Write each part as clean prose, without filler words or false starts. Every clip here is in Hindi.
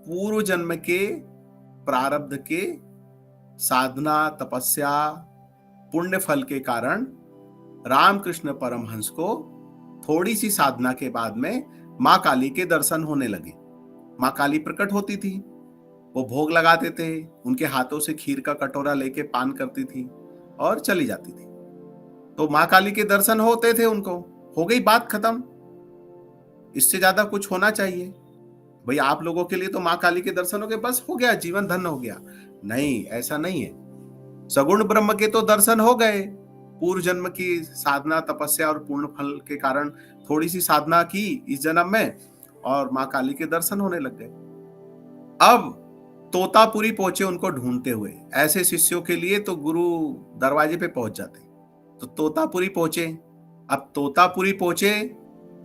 पूर्व जन्म के प्रारब्ध के साधना, तपस्या, पुण्य फल के कारण रामकृष्ण परमहंस को थोड़ी सी साधना के बाद में माँ काली के दर्शन होने लगे। माँ काली प्रकट होती थी, वो भोग लगाते थे, उनके हाथों से खीर का कटोरा लेके पान करती थी और चली जाती थी। तो माँ काली के दर्शन होते थे उनको, हो गई बात खत्म। इससे ज्यादा कुछ होना चाहिए भाई, आप लोगों के लिए तो माँ काली के दर्शन हो गए, बस हो गया, जीवन धन्य हो गया। नहीं, ऐसा नहीं है। सगुण ब्रह्म के तो दर्शन हो गए, पूर्व जन्म की साधना, तपस्या और पूर्ण फल के कारण थोड़ी सी साधना की इस जन्म में और माँ काली के दर्शन होने लग गए। अब तोतापुरी पहुंचे उनको ढूंढते हुए। ऐसे शिष्यों के लिए तो गुरु दरवाजे पे पहुंच जाते। तो तोतापुरी पहुंचे। अब तोतापुरी पहुंचे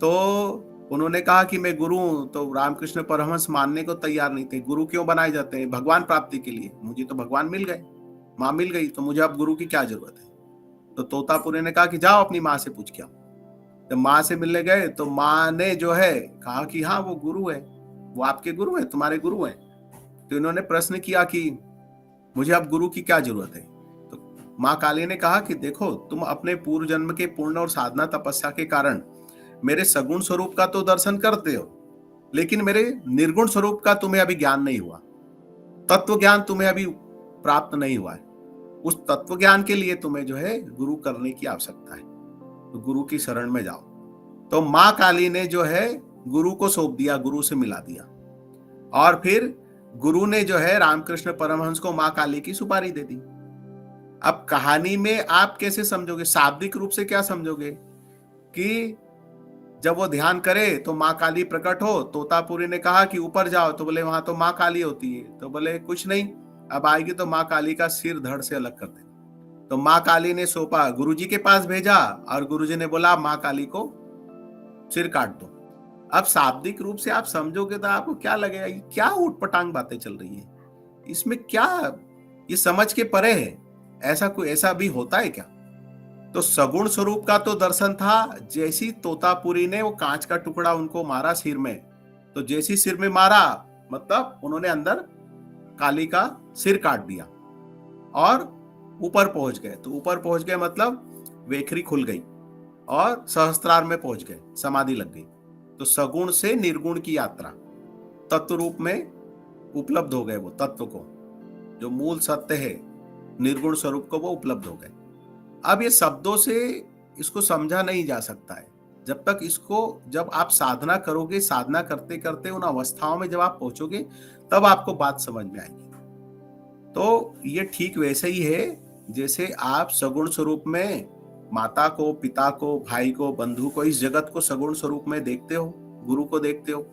तो उन्होंने कहा कि मैं गुरु हूं। तो रामकृष्ण परमहंस मानने को तैयार नहीं थे। गुरु क्यों बनाए जाते हैं? भगवान प्राप्ति के लिए। मुझे तो भगवान मिल गए, माँ मिल गई, तो मुझे अब गुरु की क्या जरूरत है? तो तोतापुरी ने कहा कि जाओ अपनी माँ से पूछ के आओ। जब माँ से मिलने गए तो माँ ने जो है कहा कि हाँ वो गुरु है, वो आपके गुरु है, तुम्हारे गुरु है। तो इन्होंने प्रश्न किया कि मुझे अब गुरु की क्या जरूरत है? तो माँ काली ने कहा कि देखो, तुम अपने पूर्व जन्म के पूर्ण और साधना तपस्या के कारण मेरे सगुण स्वरूप का तो दर्शन करते हो, लेकिन मेरे निर्गुण स्वरूप का तुम्हें अभी ज्ञान नहीं हुआ। तत्व ज्ञान तुम्हें अभी प्राप्त नहीं हुआ है। उस तत्व ज्ञान के लिए तुम्हें जो है गुरु करने की आवश्यकता है। तो गुरु की शरण में जाओ। तो माँ काली ने जो है गुरु को सौंप दिया, गुरु से मिला दिया। और फिर गुरु ने जो है रामकृष्ण परमहंस को माँ काली की सुपारी दे दी। अब कहानी में आप कैसे समझोगे? शाब्दिक रूप से क्या समझोगे कि जब वो ध्यान करे तो माँ काली प्रकट हो। तोतापुरी ने कहा कि ऊपर जाओ, तो बोले वहां तो माँ काली होती है। तो बोले कुछ नहीं, अब आएगी तो माँ काली का सिर धड़ से अलग कर देना। तो माँ काली ने सौंपा, गुरुजी के पास भेजा और गुरुजी ने बोला माँ काली को सिर काट दो। अब शाब्दिक रूप से आप समझोगे तो आपको क्या लगेगा? ये क्या उटपटांग बातें चल रही है, इसमें क्या, ये समझ के परे है। ऐसा भी होता है क्या? तो सगुण स्वरूप का तो दर्शन था। जैसी तोतापुरी ने वो कांच का टुकड़ा उनको मारा सिर में, तो जैसी सिर में मारा मतलब उन्होंने अंदर काली का सिर काट दिया और ऊपर पहुंच गए। तो ऊपर पहुंच गए मतलब वेखरी खुल गई और सहस्त्रार में पहुंच गए, समाधि लग गई। तो सगुण से निर्गुण की यात्रा तत्व रूप में उपलब्ध हो गए। वो तत्व को, जो मूल सत्य है, निर्गुण स्वरूप को वो उपलब्ध हो गए। अब ये शब्दों से इसको समझा नहीं जा सकता है। जब आप साधना करोगे, साधना करते करते उन अवस्थाओं में जब आप पहुंचोगे, तब आपको बात समझ में आएगी। तो ये ठीक वैसे ही है जैसे आप सगुण स्वरूप में माता को, पिता को, भाई को, बंधु को, इस जगत को सगुण स्वरूप में देखते हो, गुरु को देखते हो,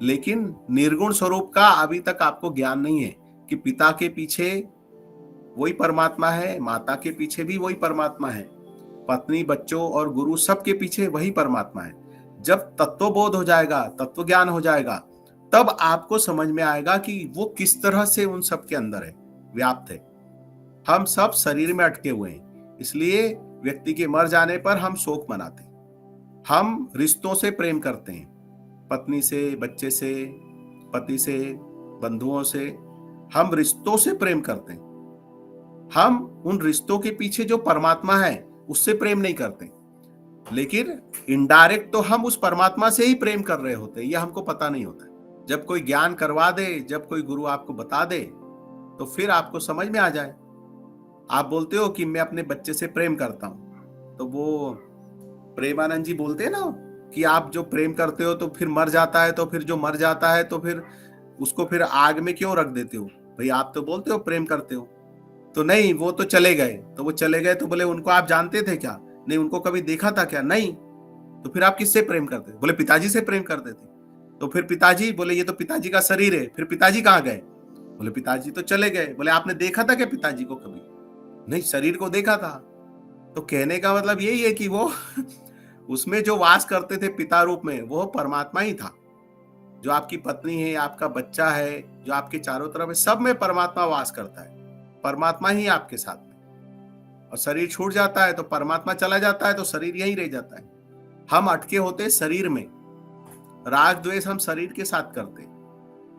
लेकिन निर्गुण स्वरूप का अभी तक आपको ज्ञान नहीं है कि पिता के पीछे वही परमात्मा है, माता के पीछे भी वही परमात्मा है, पत्नी, बच्चों और गुरु सबके पीछे वही परमात्मा है। जब तत्वबोध हो जाएगा, तत्व ज्ञान हो जाएगा, तब आपको समझ में आएगा कि वो किस तरह से उन सब के अंदर है, व्याप्त है। हम सब शरीर में अटके हुए हैं, इसलिए व्यक्ति के मर जाने पर हम शोक मनाते हैं। हम रिश्तों से प्रेम करते हैं, पत्नी से, बच्चे से, पति से, बंधुओं से, हम रिश्तों से प्रेम करते हैं। हम उन रिश्तों के पीछे जो परमात्मा है उससे प्रेम नहीं करते, लेकिन इनडायरेक्ट तो हम उस परमात्मा से ही प्रेम कर रहे होते हैं, ये हमको पता नहीं होता। जब कोई ज्ञान करवा दे, जब कोई गुरु आपको बता दे, तो फिर आपको समझ में आ जाए। आप बोलते हो कि मैं अपने बच्चे से प्रेम करता हूं, तो वो प्रेमानंद जी बोलते हैं ना कि आप जो प्रेम करते हो तो फिर मर जाता है, तो फिर जो मर जाता है तो फिर उसको फिर आग में क्यों रख देते हो? भाई आप तो बोलते हो प्रेम करते हो। तो नहीं, वो तो चले गए। तो वो चले गए तो बोले उनको आप जानते थे क्या? नहीं। उनको कभी देखा था क्या? नहीं। तो फिर आप किससे प्रेम करते? बोले पिताजी से प्रेम करते थे। तो फिर पिताजी, बोले ये तो पिताजी का शरीर है, फिर पिताजी कहाँ गए? बोले पिताजी तो चले गए। बोले आपने देखा था क्या पिताजी को कभी? नहीं, शरीर को देखा था। तो कहने का मतलब यही है कि वो उसमें जो वास करते थे पिता रूप में, वो परमात्मा ही था। जो आपकी पत्नी है, आपका बच्चा है, जो आपके चारों तरफ है, सब में परमात्मा वास करता है। परमात्मा ही आपके साथ में। और शरीर छूट जाता है तो परमात्मा चला जाता है, तो शरीर यहीं रह जाता है। हम अटके होते शरीर में, राग द्वेष हम शरीर के साथ करते,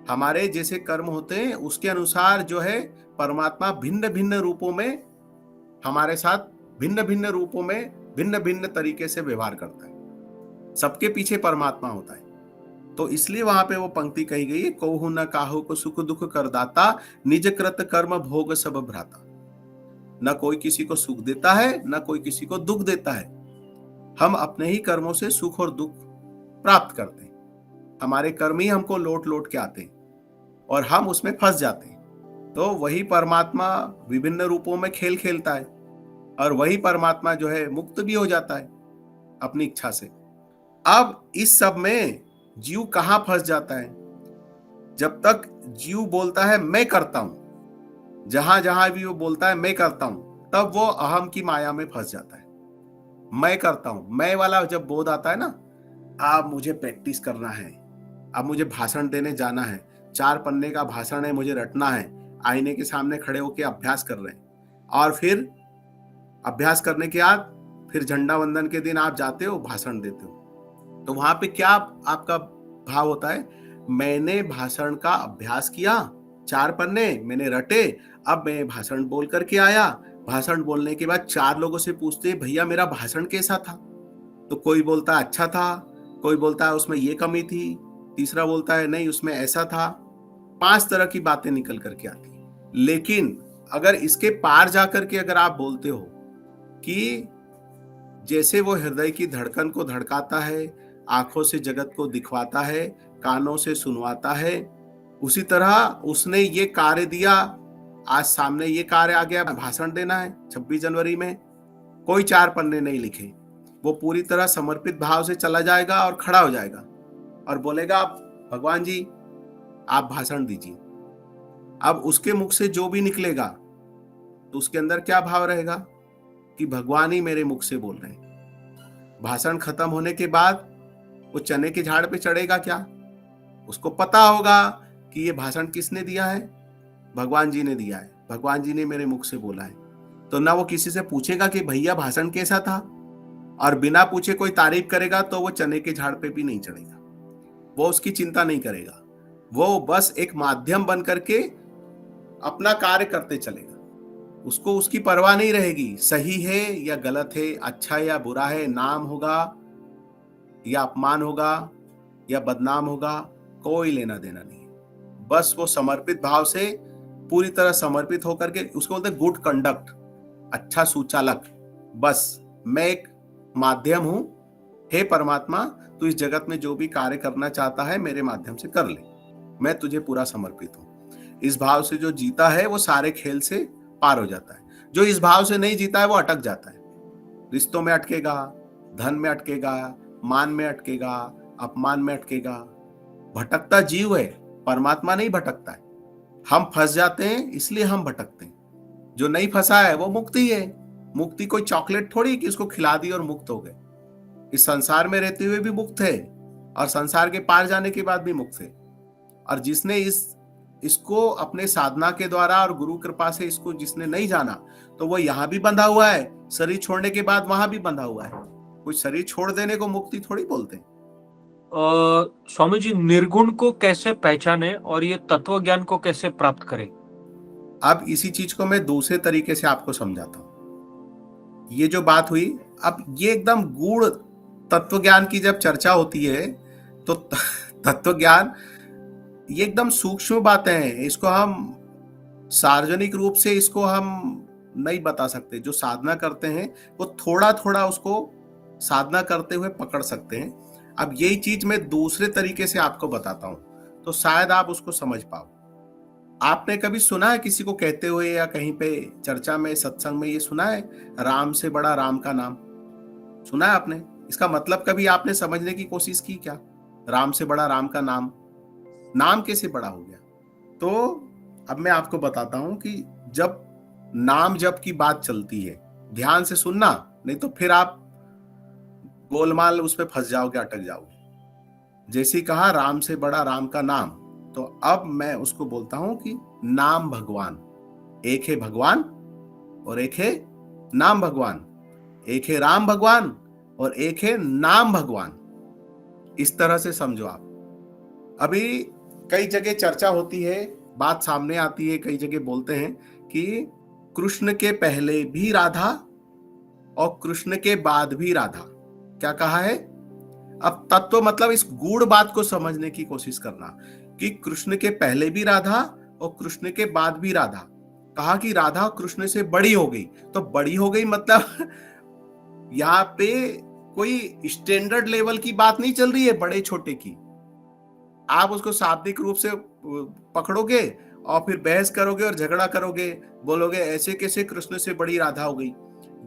हमारे जैसे कर्म होते हैं उसके अनुसार जो है परमात्मा भिन्न भिन्न रूपों में हमारे साथ भिन्न भिन्न रूपों में भिन्न भिन्न तरीके से व्यवहार करता है। सबके पीछे परमात्मा होता है। तो इसलिए वहां पे वो पंक्ति कही गई है, कोहु न काहू को सुख दुख कर दाता, निज कृत कर्म भोग सब भ्राता। न कोई किसी को सुख देता है, न कोई किसी को दुख देता है। हम अपने ही कर्मों से सुख और दुख प्राप्त करते हैं। हमारे कर्म ही हमको लौट लौट के आते हैं और हम उसमें फंस जाते हैं। तो वही परमात्मा विभिन्न रूपों में खेल खेलता है और वही परमात्मा जो है मुक्त भी हो जाता है अपनी इच्छा से। अब इस सब में जीव कहां फंस जाता है? जब तक जीव बोलता है मैं करता हूं, जहां जहां भी वो बोलता है मैं करता हूं, तब वो अहम की माया में फंस जाता है। मैं करता हूं, मैं वाला जब बोध आता है ना, अब मुझे प्रैक्टिस करना है, अब मुझे भाषण देने जाना है, 4 पन्ने का भाषण है, मुझे रटना है, आईने के सामने खड़े होकर अभ्यास कर रहे हैं। और फिर अभ्यास करने के बाद फिर झंडा वंदन के दिन आप जाते हो, भाषण देते हो, तो वहां पे क्या आपका भाव होता है? मैंने भाषण का अभ्यास किया, 4 पन्ने मैंने रटे, अब मैं भाषण बोल करके आया। भाषण बोलने के बाद 4 लोगों से पूछते, भैया मेरा भाषण कैसा था? तो कोई बोलता है अच्छा था, कोई बोलता है उसमें ये कमी थी, तीसरा बोलता है नहीं उसमें ऐसा था। 5 तरह की बातें निकल करके आती। लेकिन अगर इसके पार जाकर के अगर आप बोलते हो कि जैसे वो हृदय की धड़कन को धड़काता है, आंखों से जगत को दिखवाता है, कानों से सुनवाता है, उसी तरह उसने ये कार्य दिया, आज सामने ये कार्य आ गया, भाषण देना है 26 जनवरी में, कोई 4 पन्ने नहीं लिखे, वो पूरी तरह समर्पित भाव से चला जाएगा और खड़ा हो जाएगा और बोलेगा भगवान जी आप भाषण दीजिए। अब उसके मुख से जो भी निकलेगा तो उसके अंदर क्या भाव रहेगा कि भगवान ही मेरे मुख से बोल रहे हैं। भाषण खत्म होने के बाद वो चने के झाड़ पे चढ़ेगा क्या? उसको पता होगा कि ये भाषण किसने दिया है? भगवान जी ने दिया है, भगवान जी ने मेरे मुख से बोला है। तो ना वो किसी से पूछेगा कि भैया भाषण कैसा था, और बिना पूछे कोई तारीफ करेगा तो वो चने के झाड़ पे भी नहीं चढ़ेगा, वो उसकी चिंता नहीं करेगा। वो बस एक माध्यम बन करके अपना कार्य करते चलेगा, उसको उसकी परवाह नहीं रहेगी सही है या गलत है, अच्छा या बुरा है, नाम होगा या अपमान होगा या बदनाम होगा, कोई लेना देना नहीं है। बस वो समर्पित भाव से पूरी तरह समर्पित होकर के, उसको बोलते हैं गुड कंडक्ट, अच्छा सुचालक। बस मैं एक माध्यम हूं, हे परमात्मा तू इस जगत में जो भी कार्य करना चाहता है मेरे माध्यम से कर ले, मैं तुझे पूरा समर्पित हूं। इस भाव से जो जीता है वो सारे खेल से पार हो जाता है। जो इस भाव से नहीं जीता है वो अटक जाता है, रिश्तों में अटकेगा, धन में अटकेगा, मान में अटकेगा, अपमान में अटकेगा। भटकता जीव है, परमात्मा नहीं भटकता है। हम फंस जाते हैं इसलिए हम भटकते हैं। जो नहीं फंसा है वो मुक्ति है। मुक्ति कोई चॉकलेट थोड़ी कि उसको खिला दी और मुक्त हो गए। इस संसार में रहते हुए भी मुक्त है और संसार के पार जाने के बाद भी मुक्त है। और जिसने इसको अपने साधना के द्वारा और गुरु कृपा से इसको जिसने नहीं जाना, तो वो यहाँ भी बंधा हुआ है, शरीर छोड़ने के बाद वहां भी बंधा हुआ है। कोई शरीर छोड़ देने को मुक्ति थोड़ी बोलते हैं। स्वामी जी, निर्गुण को कैसे पहचाने और ये तत्व ज्ञान को कैसे प्राप्त करें? अब इसी चीज को मैं दूसरे तरीके से आपको समझाता हूं। ये जो बात हुई, अब ये एकदम गूढ़ तत्व ज्ञान की जब चर्चा होती है तो तत्व ज्ञान ये एकदम सूक्ष्म बातें हैं। इसको हम सार्वजनिक रूप से इसको हम नहीं बता सकते। जो साधना करते हैं वो थोड़ा थोड़ा उसको साधना करते हुए पकड़ सकते हैं। अब यही चीज मैं दूसरे तरीके से आपको बताता हूं तो शायद आप उसको समझ पाओ। आपने कभी सुना है किसी को कहते हुए या कहीं पे चर्चा में सत्संग में ये सुना है, राम से बड़ा राम का नाम? सुना है आपने? इसका मतलब कभी आपने समझने की कोशिश की क्या? राम से बड़ा राम का नाम, नाम कैसे बड़ा हो गया? तो अब मैं आपको बताता हूं कि जब नाम जप की बात चलती है, ध्यान से सुनना, नहीं तो फिर आप गोलमाल उस पे फंस जाओगे, अटक जाओगे। जैसे ही कहा राम से बड़ा राम का नाम, तो अब मैं उसको बोलता हूं कि नाम भगवान। एक है भगवान और एक है नाम भगवान। एक है राम भगवान और एक है नाम भगवान। इस तरह से समझो आप। अभी कई जगह चर्चा होती है, बात सामने आती है, कई जगह बोलते हैं कि कृष्ण के पहले भी राधा और कृष्ण के बाद भी राधा। क्या कहा है? अब तत्व मतलब इस गूढ़ बात को समझने की कोशिश करना कि कृष्ण के पहले भी राधा और कृष्ण के बाद भी राधा। कहा कि राधा कृष्ण से बड़ी हो गई, तो बड़ी हो गई मतलब यहाँ पे कोई स्टैंडर्ड लेवल की बात नहीं चल रही है बड़े छोटे की। आप उसको शाब्दिक रूप से पकड़ोगे और फिर बहस करोगे और झगड़ा करोगे, बोलोगे ऐसे कैसे कृष्ण से बड़ी राधा हो गई।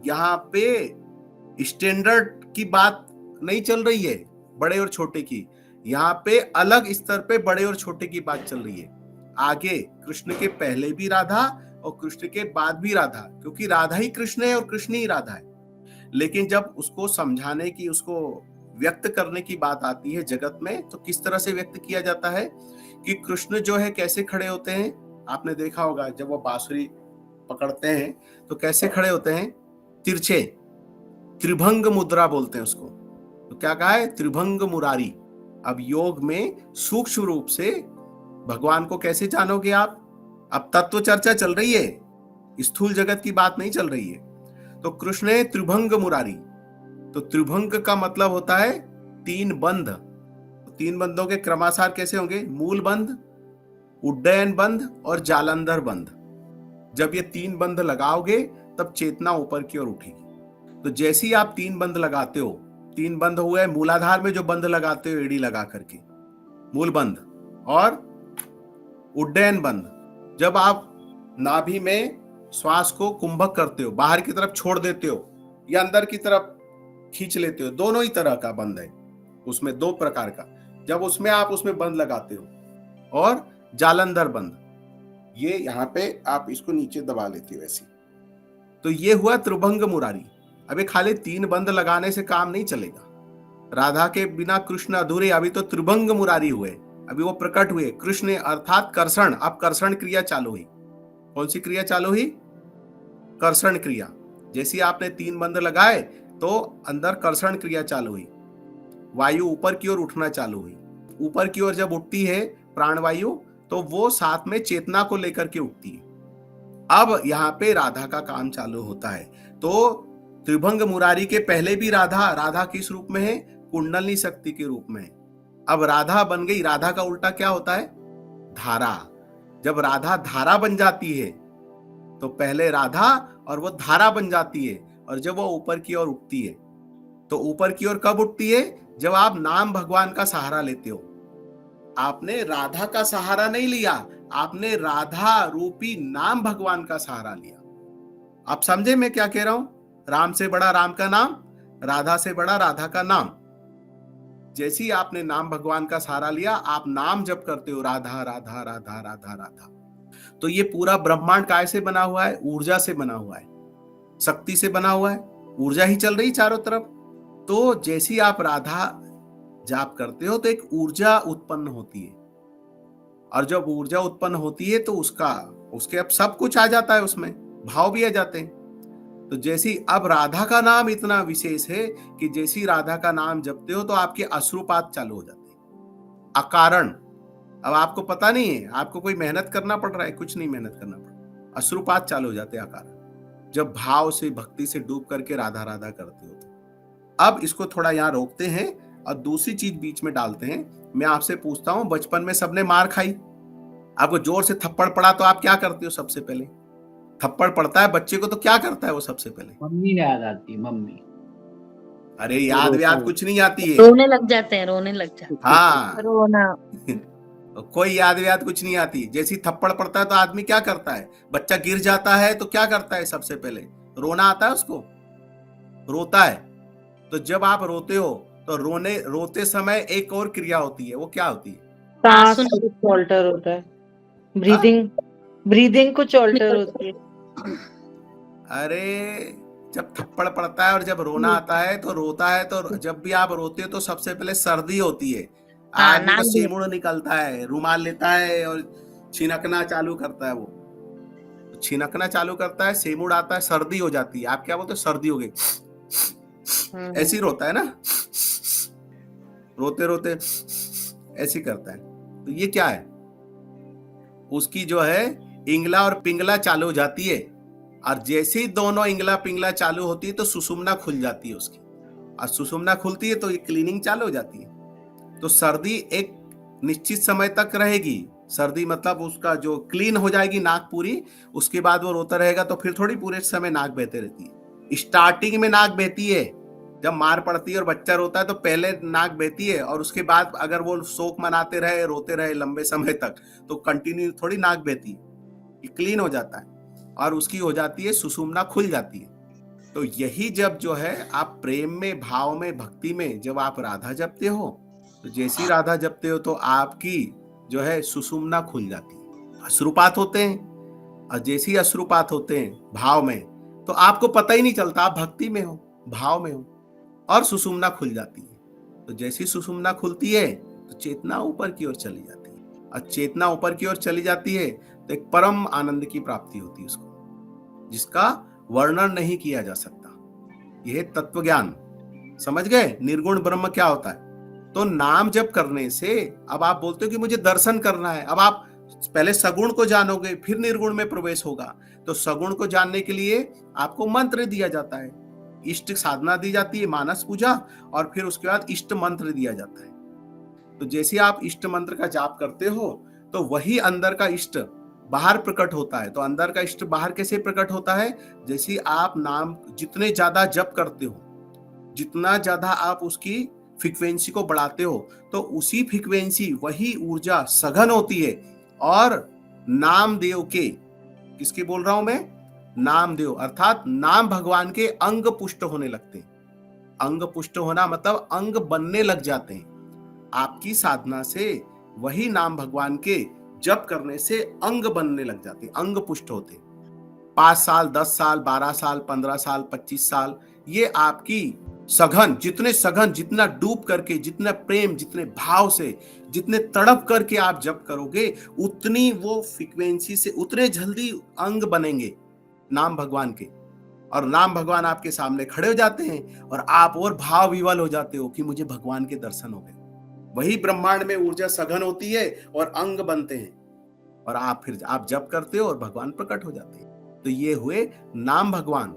यहाँ पे स्टैंडर्ड की बात नहीं चल रही है बड़े और छोटे की, यहाँ पे अलग स्तर पे बड़े और छोटे की बात चल रही है। आगे कृष्ण के पहले भी राधा और कृष्ण के बाद भी राधा, क्योंकि राधा ही कृष्ण है और कृष्ण ही राधा है। लेकिन जब उसको समझाने की, उसको व्यक्त करने की बात आती है जगत में, तो किस तरह से व्यक्त किया जाता है कि कृष्ण जो है कैसे खड़े होते हैं। आपने देखा होगा जब वो बांसुरी पकड़ते हैं तो कैसे खड़े होते हैं, तिरछे, त्रिभंग मुद्रा बोलते हैं उसको। तो क्या कहा है? त्रिभंग मुरारी। अब योग में सूक्ष्म रूप से भगवान को कैसे जानोगे आप? अब तत्व चर्चा चल रही है, स्थूल जगत की बात नहीं चल रही है। तो कृष्ण है त्रिभंग मुरारी। तो त्रिभंग का मतलब होता है तीन बंध। तो तीन बंधों के क्रमासार कैसे होंगे? मूल बंध, उड्डयन बंध और जालंधर बंध। जब ये तीन बंध लगाओगे तब चेतना ऊपर की ओर उठेगी। तो जैसे ही आप तीन बंध लगाते हो, तीन बंध हुए मूलाधार में जो बंध लगाते हो एड़ी लगा करके, मूल बंध और उड्डयन बंध। जब आप नाभि में श्वास को कुंभक करते हो, बाहर की तरफ छोड़ देते हो या अंदर की तरफ खींच लेते हो, दोनों ही तरह का बंध है उसमें, दो प्रकार का। जब उसमें आप उसमें बंध लगाते हो, और जालंधर बंध, ये यहाँ पे आप इसको नीचे दबा लेते हो ऐसे। तो ये हुआ त्रिभंग मुरारी। अबे खाली तीन बंध लगाने से काम नहीं चलेगा, राधा के बिना कृष्ण अधूरे। अभी तो त्रिभंग मुरारी हुए, अभी वो प्रकट हुए कृष्ण अर्थात कर्षण। अब कर्षण क्रिया चालू हुई। कौन सी क्रिया चालू हुई? कर्षण क्रिया। जैसे आपने तीन बंध लगाए तो अंदर कर्षण क्रिया चालू हुई, वायु ऊपर की ओर उठना चालू हुई। ऊपर की ओर जब उठती है प्राणवायु, तो वो साथ में चेतना को लेकर के उठती है। अब यहाँ पे राधा का काम चालू होता है। तो त्रिभंग मुरारी के पहले भी राधा, राधा किस रूप में है? कुंडलनी शक्ति के रूप में। अब राधा बन गई, राधा का उल्टा क्या होता है? धारा। जब राधा धारा बन जाती है तो पहले राधा और वो धारा बन जाती है, और जब वो ऊपर की ओर उठती है, तो ऊपर की ओर कब उठती है? जब आप नाम भगवान का सहारा लेते हो। आपने राधा का सहारा नहीं लिया, आपने राधा रूपी नाम भगवान का सहारा लिया। आप समझे मैं क्या कह रहा हूं? राम से बड़ा राम का नाम, राधा से बड़ा राधा का नाम। जैसे ही आपने नाम भगवान का सहारा लिया, आप नाम जप करते हो राधा राधा राधा राधा राधा। तो ये पूरा ब्रह्मांड काय से बना हुआ है? ऊर्जा से बना हुआ है, शक्ति से बना हुआ है, ऊर्जा ही चल रही चारों तरफ। तो जैसे ही आप राधा जाप करते हो तो एक ऊर्जा उत्पन्न होती है, और जब ऊर्जा उत्पन्न होती है तो उसके अब सब कुछ आ जाता है, उसमें भाव भी आ जाते हैं। तो जैसी अब राधा का नाम इतना विशेष है कि जैसी राधा का नाम जपते हो तो आपके अश्रुपात चालू हो जाते हैं अकारण। अब आपको पता नहीं है, आपको कोई मेहनत करना पड़ रहा है? कुछ नहीं मेहनत करना पड़ रहा, अश्रुपात चालू हो जाते हैं अकारण, जब भाव से भक्ति से डूब करके राधा राधा करते हो तो। अब इसको थोड़ा यहाँ रोकते हैं और दूसरी चीज बीच में डालते हैं। मैं आपसे पूछता हूं, बचपन में सबने मार खाई, आपको जोर से थप्पड़ पड़ा तो आप क्या करते हो? सबसे पहले थप्पड़ पड़ता है बच्चे को तो क्या करता है वो सबसे पहले? मम्मी याद आती है, मम्मी। अरे याद व्याद कुछ नहीं आती है। रोने लग जाते हैं, रोने लग जाते हाँ हैं, रोना। कोई याद व्याद कुछ नहीं आती। जैसी थप्पड़ पड़ता है तो आदमी क्या करता है? बच्चा गिर जाता है तो क्या करता है? सबसे पहले रोना आता है उसको, रोता है। तो जब आप रोते हो तो रोते समय एक और क्रिया होती है, वो क्या होती है? सांस आंसू कुछ ऑल्टर होता है, ब्रीदिंग कुछ ऑल्टर होती है। अरे जब थप्पड़ पड़ता है और जब रोना आता है तो रोता है, तो जब भी आप रोते हो तो सबसे पहले सर्दी होती है, हाँ, आदमी का नाक सीमुड़ निकलता है, रुमाल लेता है और छिनकना चालू करता है। वो तो छिनकना चालू करता है, सेमुड़ आता है, सर्दी हो जाती है। आप क्या बोलते हो? सर्दी हो गई, ऐसी रोता है ना, रोते रोते ऐसी करता है। तो ये क्या है, उसकी जो है इंगला और पिंगला चालू हो जाती है, और जैसे ही दोनों इंगला पिंगला चालू होती है तो सुषुम्ना खुल जाती है उसकी, और सुषुम्ना खुलती है तो ये क्लीनिंग चालू हो जाती है। तो सर्दी एक निश्चित समय तक रहेगी, सर्दी मतलब उसका जो क्लीन हो जाएगी नाक पूरी, उसके बाद वो रोता रहेगा, तो फिर थोड़ी पूरे समय नाक बहते रहती है। स्टार्टिंग में नाक बहती है, जब मार पड़ती है और बच्चा रोता है तो पहले नाक बहती है, और उसके बाद अगर वो शोक मनाते रहे रोते रहे लंबे समय तक तो कंटिन्यू थोड़ी नाक बहती है, ये क्लीन हो जाता है और उसकी हो जाती है सुषुम्ना खुल जाती है। तो यही जब जो है आप प्रेम में, भाव में, भक्ति में जब आप राधा जपते हो, तो जैसी राधा जपते हो तो आपकी जो है सुषुम्ना खुल जाती है, अश्रुपात होते हैं, और जैसी अश्रुपात होते हैं भाव में तो आपको पता ही नहीं चलता आप भक्ति में हो, भाव में हो, और सुषुम्ना खुल जाती है। तो जैसी सुषुम्ना खुलती है तो चेतना ऊपर की ओर चली जाती है, और चेतना ऊपर की ओर चली जाती है तो एक परम आनंद की प्राप्ति होती है उसको, जिसका वर्णन नहीं किया जा सकता। यह तत्व ज्ञान, समझ गए निर्गुण ब्रह्म क्या होता है। तो नाम जप करने से अब आप बोलते हो कि मुझे दर्शन करना है, अब आप पहले सगुण को जानोगे फिर निर्गुण में प्रवेश होगा। तो सगुण को जानने के लिए आपको मंत्र दिया जाता है, इष्ट साधना दी जाती है, मानस पूजा, और फिर उसके बाद इष्ट मंत्र दिया जाता है। तो जैसे आप इष्ट मंत्र का जाप करते हो तो वही अंदर का इष्ट बाहर प्रकट होता है। तो अंदर का इष्ट बाहर कैसे प्रकट होता है, जैसे आप नाम जितने ज्यादा जप करते हो, जितना ज्यादा आप उसकी फ्रीक्वेंसी को बढ़ाते हो, तो उसी फ्रीक्वेंसी वही ऊर्जा सघन होती है, और नामदेव के, किसके बोल रहा हूं मैं, नामदेव अर्थात नाम भगवान के अंग पुष्ट होने लगते हैं। अंग पुष्ट होना मतलब अंग बनने लग जाते हैं। आपकी साधना से वही नाम भगवान के जप करने से अंग बनने लग जाते, अंग पुष्ट होते। 5 साल, 10 साल, 12 साल, 15 साल, 25 साल, ये आपकी सघन, जितने सघन, जितना डूब करके, जितना प्रेम, जितने भाव से, जितने तड़प करके आप जप करोगे, उतनी वो फ्रीक्वेंसी से उतने जल्दी अंग बनेंगे नाम भगवान के, और नाम भगवान आपके सामने खड़े हो जाते हैं और आप और भाव विवल हो जाते हो कि मुझे भगवान के दर्शन हो गए। वही ब्रह्मांड में ऊर्जा सघन होती है और अंग बनते हैं, और आप फिर आप जप करते हो और भगवान प्रकट हो जाते हैं। तो ये हुए नाम भगवान,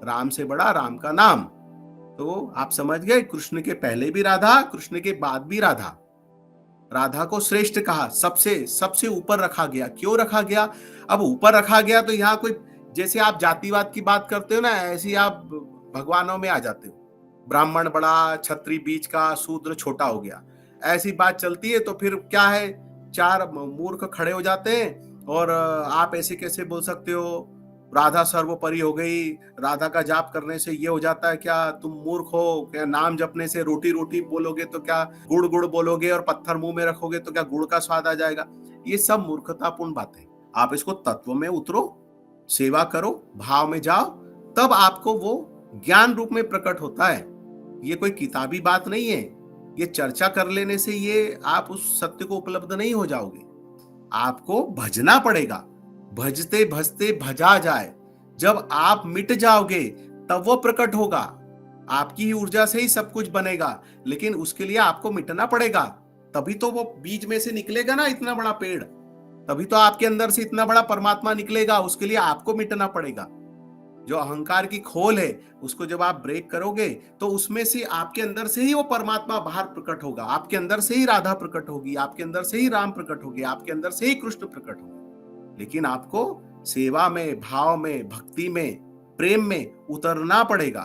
राम से बड़ा राम का नाम। तो आप समझ गए, कृष्ण के पहले भी राधा, कृष्ण के बाद भी राधा। राधा को श्रेष्ठ कहा, सबसे सबसे ऊपर रखा गया। क्यों रखा गया? अब ऊपर रखा गया तो यहाँ कोई, जैसे आप जातिवाद की बात करते हो ना, ऐसे ही आप भगवानों में आ जाते हो। ब्राह्मण बड़ा, क्षत्रिय बीच का, शूद्र छोटा हो गया, ऐसी बात चलती है। तो फिर क्या है, 4 मूर्ख खड़े हो जाते हैं, और आप ऐसे कैसे बोल सकते हो राधा सर्वोपरि हो गई, राधा का जाप करने से ये हो जाता है, क्या तुम मूर्ख हो? क्या नाम जपने से रोटी रोटी बोलोगे तो क्या गुड़ गुड़ बोलोगे, और पत्थर मुंह में रखोगे तो क्या गुड़ का स्वाद आ जाएगा? ये सब मूर्खतापूर्ण बातें। आप इसको तत्व में उतरो, सेवा करो, भाव में जाओ, तब आपको वो ज्ञान रूप में प्रकट होता है। ये कोई किताबी बात नहीं है, ये चर्चा कर लेने से ये आप उस सत्य को उपलब्ध नहीं हो जाओगे। आपको भजना पड़ेगा, भजते भजते भजा जाए। जब आप मिट जाओगे तब वो प्रकट होगा। आपकी ही ऊर्जा से ही सब कुछ बनेगा, लेकिन उसके लिए आपको मिटना पड़ेगा, तभी तो वो बीज में से निकलेगा ना इतना बड़ा पेड़, तभी तो आपके अंदर से इतना बड़ा परमात्मा निकलेगा। उसके लिए आपको मिटना पड़ेगा। जो अहंकार की खोल है उसको जब आप ब्रेक करोगे तो उसमें से आपके अंदर से ही वो परमात्मा बाहर प्रकट होगा, आपके अंदर से ही राधा प्रकट होगी, आपके अंदर से ही राम प्रकट होगी, आपके अंदर से ही कृष्ण प्रकट होगा। लेकिन आपको सेवा में, भाव में, भक्ति में, प्रेम में उतरना पड़ेगा।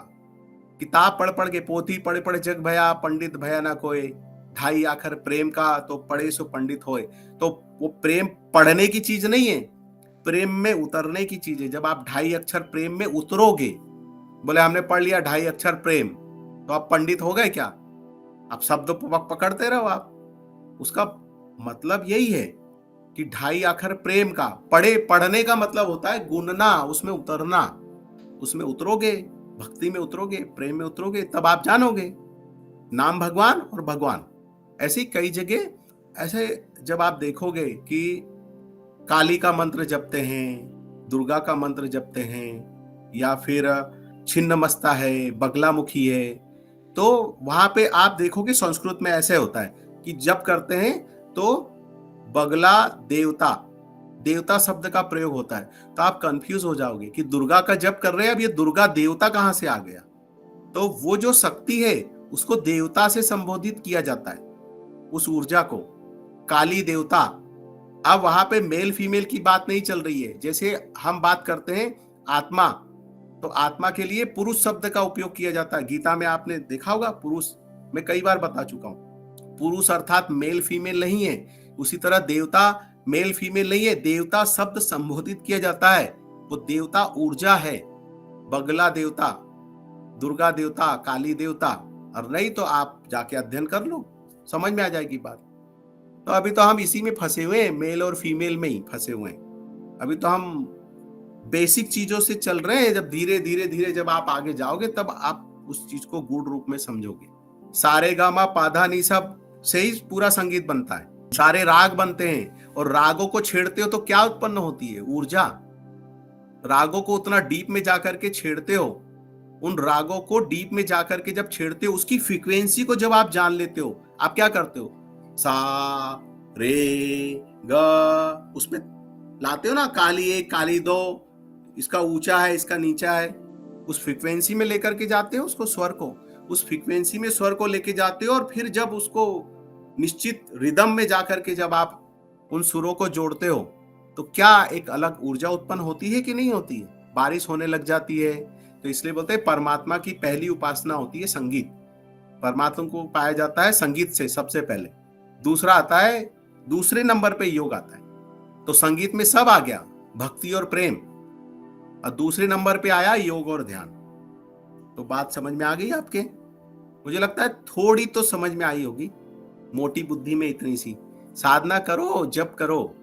किताब पढ़ पढ़ के, पोथी पढ़े पढ़े जग भया, पंडित भया ना कोई, ढाई आखर प्रेम का तो पढ़े सो पंडित होए। तो वो प्रेम पढ़ने की चीज नहीं है, प्रेम में उतरने की चीज है। जब आप 2.5 अक्षर प्रेम में उतरोगे, बोले हमने पढ़ लिया 2.5 अक्षर प्रेम, तो आप पंडित हो गए क्या? आप शब्द पकड़ते रहो आप। उसका मतलब यही है कि 2.5 अक्षर प्रेम का, पढ़ने का मतलब होता है गुनना, उसमें उतरना। उसमें उतरोगे, भक्ति में उतरोगे, प्रेम में उतरोगे, तब आप जानोगे नाम भगवान और भगवान। ऐसी कई जगह ऐसे जब आप देखोगे कि काली का मंत्र जपते हैं, दुर्गा का मंत्र जपते हैं, या फिर छिन्नमस्ता है, बगलामुखी है, तो वहां पे आप देखोगे संस्कृत में ऐसे होता है कि जप करते हैं तो बगला देवता, देवता शब्द का प्रयोग होता है, तो आप कंफ्यूज हो जाओगे कि दुर्गा का जप कर रहे हैं, अब ये दुर्गा देवता कहां से आ गया। तो वो जो शक्ति है उसको देवता से संबोधित किया जाता है, उस ऊर्जा को, काली देवता। अब वहां पे मेल फीमेल की बात नहीं चल रही है। जैसे हम बात करते हैं आत्मा, तो आत्मा के लिए पुरुष शब्द का उपयोग किया जाता है। गीता में आपने देखा होगा पुरुष, मैं कई बार बता चुका हूं, पुरुष अर्थात मेल फीमेल नहीं है। उसी तरह देवता मेल फीमेल नहीं है, देवता शब्द संबोधित किया जाता है, वो देवता ऊर्जा है, बगला देवता, दुर्गा देवता, काली देवता। और नहीं तो आप जाके अध्ययन कर लो, समझ में आ जाएगी बात। तो अभी तो हम इसी में फंसे हुए हैं, मेल और फीमेल में ही फंसे हुए हैं। अभी तो हम बेसिक चीजों से चल रहे हैं। जब धीरे धीरे धीरे जब आप आगे जाओगे तब आप उस चीज को गूढ़ रूप में समझोगे। सारे गामा पाधा नी सब से ही पूरा संगीत बनता है, सारे राग बनते हैं, और रागों को छेड़ते हो तो क्या उत्पन्न होती है? ऊर्जा। रागों को उतना डीप में जाकर के छेड़ते हो, उन रागों को डीप में जाकर के जब छेड़ते हो, उसकी फ्रीक्वेंसी को जब आप जान लेते हो, आप क्या करते हो? सा रे ग उसमें लाते हो ना, काली एक काली दो, इसका ऊंचा है इसका नीचा है, उस फ्रीक्वेंसी में लेकर के जाते हो उसको, स्वर को, उस फ्रीक्वेंसी में स्वर को लेके जाते हो। और फिर जब उसको निश्चित रिदम में जाकर के जब आप उन सुरों को जोड़ते हो, तो क्या एक अलग ऊर्जा उत्पन्न होती है कि नहीं होती है? बारिश होने लग जाती है। तो इसलिए बोलते हैं परमात्मा की पहली उपासना होती है संगीत। परमात्मा को पाया जाता है संगीत से सबसे पहले, दूसरा आता है, दूसरे नंबर पे योग आता है। तो संगीत में सब आ गया, भक्ति और प्रेम, और दूसरे नंबर पे आया योग और ध्यान। तो बात समझ में आ गई आपके? मुझे लगता है थोड़ी तो समझ में आई होगी, मोटी बुद्धि में इतनी सी। साधना करो, जप करो,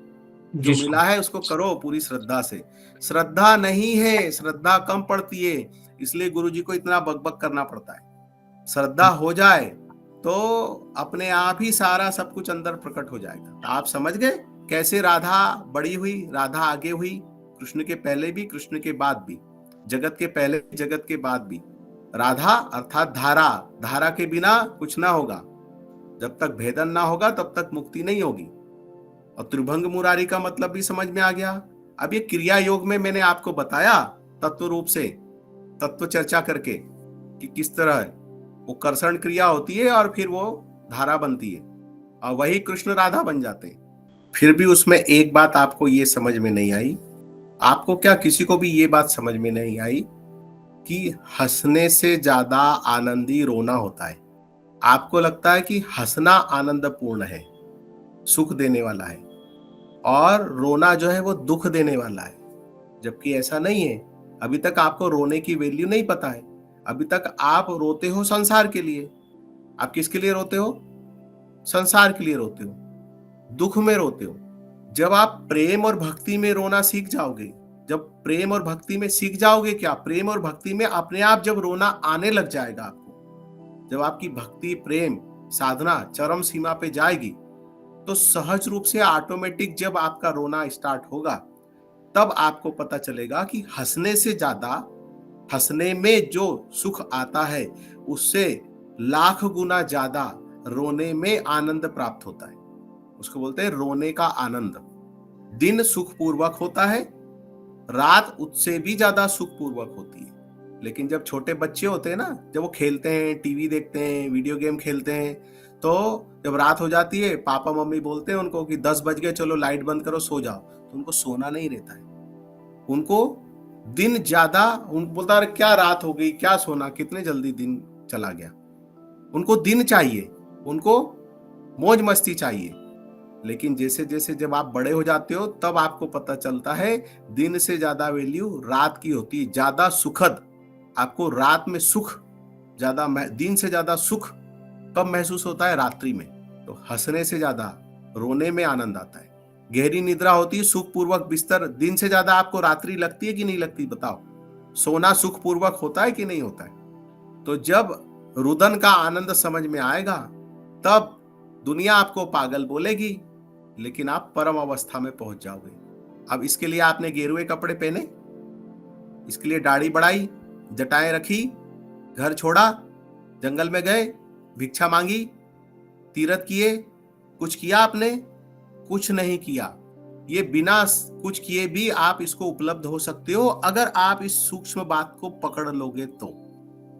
जो जी मिला है उसको करो पूरी श्रद्धा से। श्रद्धा नहीं है, श्रद्धा कम पड़ती है, इसलिए गुरुजी को इतना बकबक करना पड़ता है। श्रद्धा हो जाए तो अपने आप ही सारा सब कुछ अंदर प्रकट हो जाएगा। आप समझ गए कैसे राधा बड़ी हुई, राधा आगे हुई, कृष्ण के पहले भी, कृष्ण के बाद भी, जगत के पहले जगत के बाद भी। राधा अर्थात धारा, धारा के बिना कुछ ना होगा, जब तक भेदन ना होगा तब तक मुक्ति नहीं होगी। और त्रिभंग मुरारी का मतलब भी समझ में आ गया। अब ये क्रिया योग में मैंने आपको बताया तत्व रूप से, तत्व चर्चा करके, कि किस तरह वो कर्षण क्रिया होती है और फिर वो धारा बनती है, और वही कृष्ण राधा बन जाते हैं। फिर भी उसमें एक बात आपको ये समझ में नहीं आई, आपको क्या किसी को भी ये बात समझ में नहीं आई कि हंसने से ज्यादा आनंदी रोना होता है। आपको लगता है कि हंसना आनंदपूर्ण है, सुख देने वाला है, और रोना जो है वो दुख देने वाला है, जबकि ऐसा नहीं है। अभी तक आपको रोने की वैल्यू नहीं पता है। अभी तक आप रोते हो संसार के लिए। आप किसके लिए रोते हो? संसार के लिए रोते हो, दुख में रोते हो। जब आप प्रेम और भक्ति में रोना सीख जाओगे, जब प्रेम और भक्ति में सीख जाओगे, क्या प्रेम और भक्ति में अपने आप जब रोना आने लग जाएगा आपको, जब आपकी भक्ति प्रेम साधना चरम सीमा पे जाएगी, तो सहज रूप से ऑटोमेटिक जब आपका रोना स्टार्ट होगा, तब आपको पता चलेगा कि हंसने से ज्यादा, हंसने में जो सुख आता है उससे लाख गुना ज्यादा रोने में आनंद प्राप्त होता है। उसको बोलते हैं रोने का आनंद। दिन सुखपूर्वक होता है, रात उससे भी ज्यादा सुखपूर्वक होती है। लेकिन जब छोटे बच्चे होते हैं ना, जब वो खेलते हैं, टीवी देखते हैं, वीडियो गेम खेलते हैं, तो जब रात हो जाती है, पापा मम्मी बोलते हैं उनको कि 10 बज गए, चलो लाइट बंद करो, सो जाओ, तो उनको सोना नहीं रहता है। उनको दिन ज्यादा, उन बोलता है क्या रात हो गई, क्या सोना, कितने जल्दी दिन चला गया। उनको दिन चाहिए, उनको मौज मस्ती चाहिए। लेकिन जैसे जैसे जब आप बड़े हो जाते हो, तब आपको पता चलता है दिन से ज्यादा वैल्यू रात की होती है, ज्यादा सुखद। आपको रात में सुख ज्यादा, दिन से ज्यादा सुख कब महसूस होता है? रात्रि में। तो हंसने से ज्यादा रोने में आनंद आता है। गहरी निद्रा होती है, सुखपूर्वक बिस्तर, दिन से ज्यादा आपको रात्रि लगती है कि नहीं लगती? बताओ। सोना सुखपूर्वक होता है कि नहीं होता है? तो जब रुदन का आनंद समझ में आएगा, तब दुनिया आपको पागल बोलेगी, लेकिन आप परम अवस्था में पहुंच जाओगे। अब इसके लिए आपने गेरुए कपड़े पहने, इसके लिए दाढ़ी बढ़ाई, जटाएं रखी, घर छोड़ा, जंगल में गए, भिक्षा मांगी, तीर्थ किए, कुछ किया आपने? कुछ नहीं किया। ये बिना कुछ किए भी आप इसको उपलब्ध हो सकते हो, अगर आप इस सूक्ष्म बात को पकड़ लोगे तो।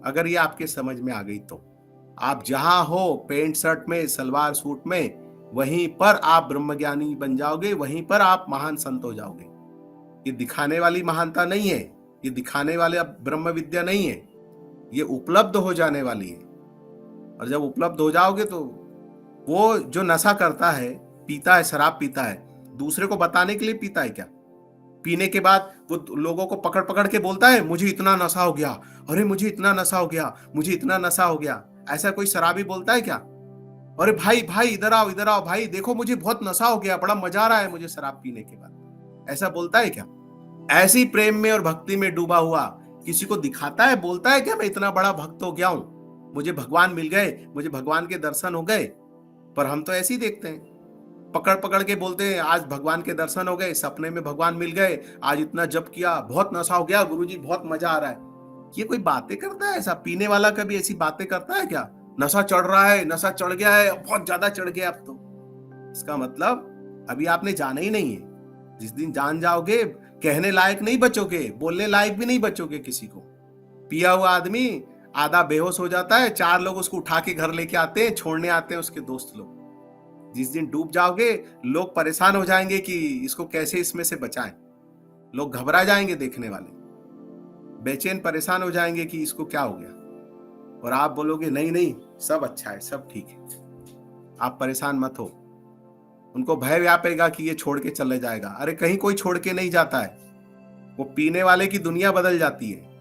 अगर ये आपके समझ में आ गई तो आप जहां हो, पेंट शर्ट में, सलवार सूट में, वहीं पर आप ब्रह्मज्ञानी बन जाओगे, वहीं पर आप महान संत हो जाओगे। ये दिखाने वाली महानता नहीं है, ये दिखाने वाले ब्रह्म विद्या नहीं है, ये उपलब्ध हो जाने वाली है। और जब उपलब्ध हो जाओगे तो वो जो नशा करता है, पीता है, शराब पीता है, दूसरे को बताने के लिए पीता है क्या? पीने के बाद वो लोगों को पकड़ पकड़ के बोलता है मुझे इतना नशा हो गया, अरे मुझे इतना नशा हो गया, मुझे इतना नशा हो गया। ऐसा कोई शराबी बोलता है क्या? अरे भाई भाई इधर आओ भाई, देखो मुझे बहुत नशा हो गया, बड़ा मजा आ रहा है मुझे शराब पीने के बाद। ऐसा बोलता है क्या? ऐसी प्रेम में और भक्ति में डूबा हुआ किसी को दिखाता है, बोलता है क्या मैं इतना बड़ा भक्त हो गया हूं, मुझे भगवान मिल गए, मुझे भगवान के दर्शन हो गए? पर हम तो ऐसे ही देखते हैं, पकड़ पकड़ के बोलते हैं आज भगवान के दर्शन हो गए, सपने में भगवान मिल गए, आज इतना जप किया, बहुत नशा हो गया गुरुजी, बहुत मजा आ रहा है। ये कोई बातें करता है ऐसा? पीने वाला कभी ऐसी बातें करता है क्या? नशा चढ़ रहा है, नशा चढ़ गया है, बहुत ज्यादा चढ़ गया अब तो। इसका मतलब अभी आपने जाना ही नहीं है। जिस दिन जान जाओगे कहने लायक नहीं बचोगे, बोलने लायक भी नहीं बचोगे किसी को। पिया हुआ आदमी आधा बेहोश हो जाता है, 4 लोग उसको उठा के घर लेके आते हैं, छोड़ने आते हैं उसके दोस्त लोग। जिस दिन डूब जाओगे लोग परेशान हो जाएंगे कि इसको कैसे इसमें से बचाएं। लोग घबरा जाएंगे, देखने वाले बेचैन परेशान हो जाएंगे कि इसको क्या हो गया। और आप बोलोगे नहीं नहीं सब अच्छा है, सब ठीक है, आप परेशान मत हो। उनको भय व्यापेगा कि ये छोड़ के चले जाएगा। अरे कहीं कोई छोड़ के नहीं जाता है, वो पीने वाले की दुनिया बदल जाती है।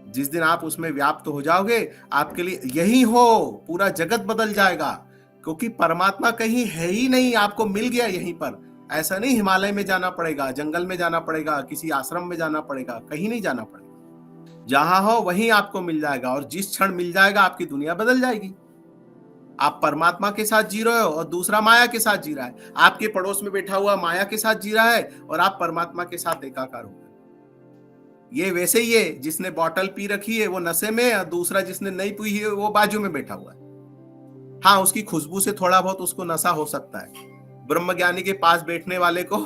जिस दिन आप उसमें व्याप्त हो जाओगे, आपके लिए यही हो पूरा जगत बदल जाएगा, क्योंकि परमात्मा कहीं है ही नहीं, आपको मिल गया यहीं पर। ऐसा नहीं हिमालय में जाना पड़ेगा, जंगल में जाना पड़ेगा, किसी आश्रम में जाना पड़ेगा, कहीं नहीं जाना पड़ेगा। जहां हो वहीं आपको मिल जाएगा, और जिस क्षण मिल जाएगा आपकी दुनिया बदल जाएगी। आप परमात्मा के साथ जी रहे हो और दूसरा माया के साथ जी रहा है। आपके पड़ोस में बैठा हुआ माया के साथ जी रहा है और आप परमात्मा के साथ एकाकार हो गए। ये वैसे ही है, जिसने बॉटल पी रखी है वो नशे में, और दूसरा जिसने नहीं पी है वो बाजू में बैठा हुआ है। हाँ, उसकी खुशबू से थोड़ा बहुत उसको नशा हो सकता है। ब्रह्मज्ञानी के पास बैठने वाले को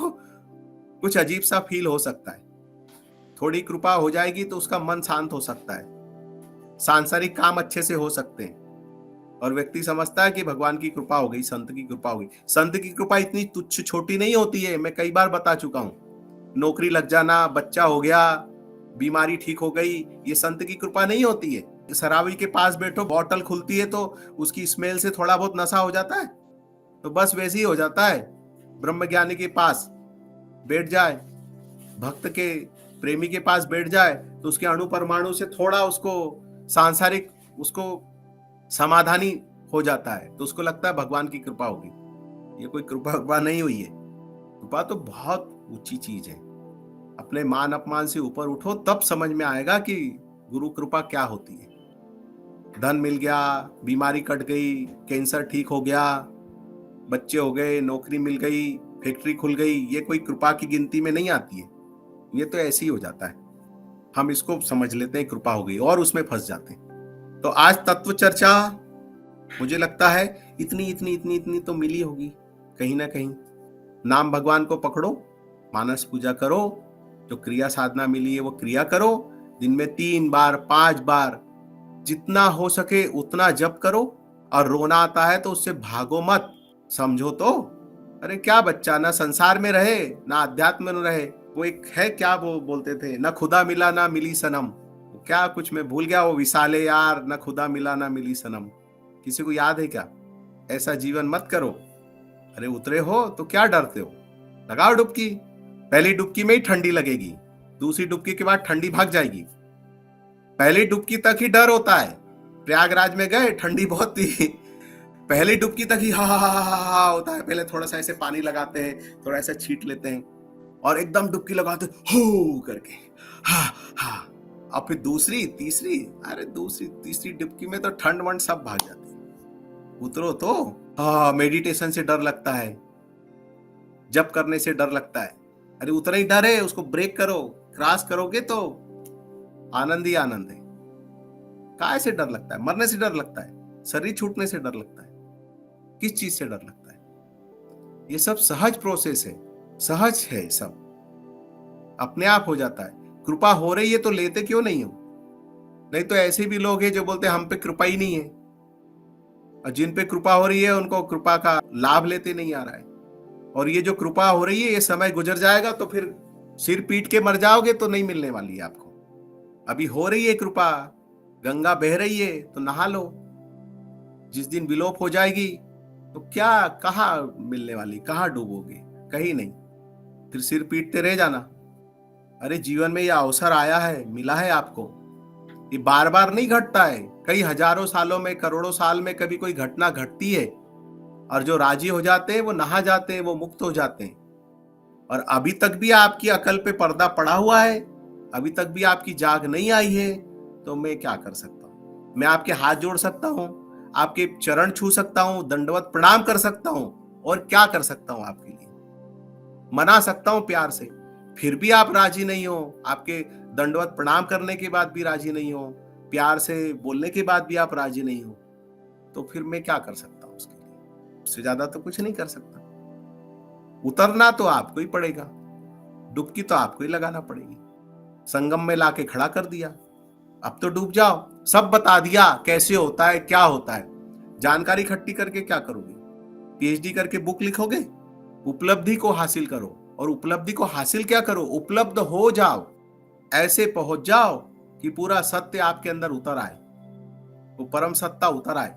कुछ अजीब सा फील हो सकता है। थोड़ी कृपा हो जाएगी तो उसका मन शांत हो सकता है, सांसारिक काम अच्छे से हो सकते हैं, और व्यक्ति समझता है कि भगवान की कृपा हो गई, संत की कृपा हो गई। संत की कृपा इतनी तुच्छ छोटी नहीं होती है, मैं कई बार बता चुका हूं। नौकरी लग जाना, बच्चा हो गया, बीमारी ठीक हो गई, ये संत की कृपा नहीं होती है। शराबी के पास बैठो, बॉटल खुलती है तो उसकी स्मेल से थोड़ा बहुत नशा हो जाता है, तो बस वैसे ही हो जाता है। ब्रह्मज्ञानी के पास बैठ जाए, भक्त के प्रेमी के पास बैठ जाए, तो उसके अणु परमाणु से थोड़ा उसको सांसारिक उसको समाधानी हो जाता है, तो उसको लगता है भगवान की कृपा होगी। ये कोई कृपा नहीं हुई है। कृपा तो बहुत ऊंची चीज है। अपने मान अपमान से ऊपर उठो, तब समझ में आएगा कि गुरु कृपा क्या होती है। धन मिल गया, बीमारी कट गई, कैंसर ठीक हो गया, बच्चे हो गए, नौकरी मिल गई, फैक्ट्री खुल गई, ये कोई कृपा की गिनती में नहीं आती है। ये तो ऐसे ही हो जाता है। हम इसको समझ लेते हैं कृपा हो गई और उसमें फंस जाते हैं। तो आज तत्व चर्चा मुझे लगता है इतनी इतनी इतनी इतनी तो मिली होगी कहीं ना कहीं। नाम भगवान को पकड़ो, मानस पूजा करो, जो क्रिया साधना मिली है वो क्रिया करो, दिन में 3 बार 5 बार जितना हो सके उतना जप करो। और रोना आता है तो उससे भागो मत, समझो तो। अरे क्या बच्चा ना संसार में रहे ना अध्यात्म में रहे। वो एक है, क्या वो बोलते थे, ना खुदा मिला ना मिली सनम, क्या कुछ मैं भूल गया वो विशाले यार, ना खुदा मिला ना मिली सनम। किसी को याद है क्या? ऐसा जीवन मत करो। अरे उतरे हो तो क्या डरते हो, लगाओ डुबकी। पहली डुबकी में ही ठंडी लगेगी, दूसरी डुबकी के बाद ठंडी भाग जाएगी। पहली डुबकी तक ही डर होता है। प्रयागराज में गए, ठंडी बहुत थी, पहली डुबकी तक ही हा होता है। पहले थोड़ा सा ऐसे पानी लगाते हैं, थोड़ा ऐसा छीट लेते हैं, और एकदम डुबकी लगाते हो करके हा। और फिर दूसरी तीसरी, अरे दूसरी तीसरी डुबकी में तो ठंड वंड सब भाग जाती है। उतरो तो। हाँ, मेडिटेशन से डर लगता है, जप करने से डर लगता है। अरे उतना ही डर है, उसको ब्रेक करो, क्रॉस करोगे तो आनंद ही आनंद है। काय से डर लगता है? मरने से डर लगता है, शरीर छूटने से डर लगता है, किस चीज से डर लगता है? ये सब सहज प्रोसेस है, सहज है, सब अपने आप हो जाता है। कृपा हो रही है तो लेते क्यों नहीं हो? नहीं तो ऐसे भी लोग हैं जो बोलते हैं हम पे कृपा ही नहीं है, और जिन पे कृपा हो रही है उनको कृपा का लाभ लेते नहीं आ रहा है। और ये जो कृपा हो रही है ये समय गुजर जाएगा तो फिर सिर पीट के मर जाओगे तो नहीं मिलने वाली है आपको। अभी हो रही है कृपा, गंगा बह रही है तो नहा लो। जिस दिन विलोप हो जाएगी तो क्या, कहाँ मिलने वाली, कहाँ डूबोगे? कहीं नहीं, फिर सिर पीटते रह जाना। अरे जीवन में यह अवसर आया है, मिला है आपको, ये बार बार नहीं घटता है। कई हजारों सालों में, करोड़ों साल में कभी कोई घटना घटती है, और जो राजी हो जाते हैं वो नहा जाते हैं, वो मुक्त हो जाते हैं। और अभी तक भी आपकी अकल पे पर्दा पड़ा हुआ है, अभी तक भी आपकी जाग नहीं आई है, तो मैं क्या कर सकता हूं? मैं आपके हाथ जोड़ सकता हूं, आपके चरण छू सकता हूं, दंडवत प्रणाम कर सकता हूं, और क्या कर सकता हूं आपके लिए? मना सकता हूं प्यार से, फिर भी आप राजी नहीं हो, आपके दंडवत प्रणाम करने के बाद भी राजी नहीं हो, प्यार से बोलने के बाद भी आप राजी नहीं हो, तो फिर मैं क्या कर सकता हूं उसके लिए? उससे ज्यादा तो कुछ नहीं कर सकता। उतरना तो आपको ही पड़ेगा, डुबकी तो आपको ही लगाना पड़ेगी। संगम में लाके खड़ा कर दिया, अब तो डूब जाओ। सब बता दिया कैसे होता है, क्या होता है। जानकारी इकट्ठी करके क्या करोगे? पीएचडी करके बुक लिखोगे? उपलब्धि को हासिल करो, और उपलब्धि को हासिल क्या करो? उपलब्ध हो जाओ, ऐसे पहुंच जाओ कि पूरा सत्य आपके अंदर उतर आए, वो परम सत्ता उतर आए।